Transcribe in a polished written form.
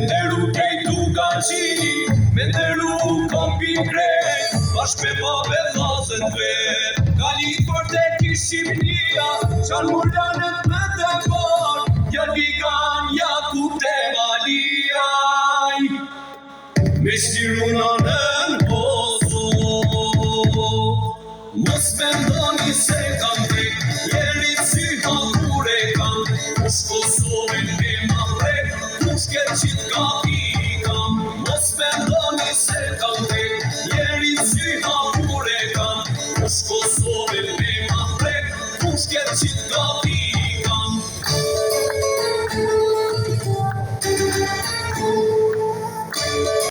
nderu kejtu ka qini, me nderu kombi krejt, bashk me babe dhazën vet. Kalit për te kishimnia, qanë mulanet me të par, janë vigan Jakub te Maliaj. Me shtiruna në pozo, mos me ndoni se kam vrek, jeri si halkure kam, kush Kosovën me ma vrek, kush ke qit gati kam, mos me ndoni se kam vrek, jeri si halkure kam, kush Kosovën me ma vrek, kush ke qit gati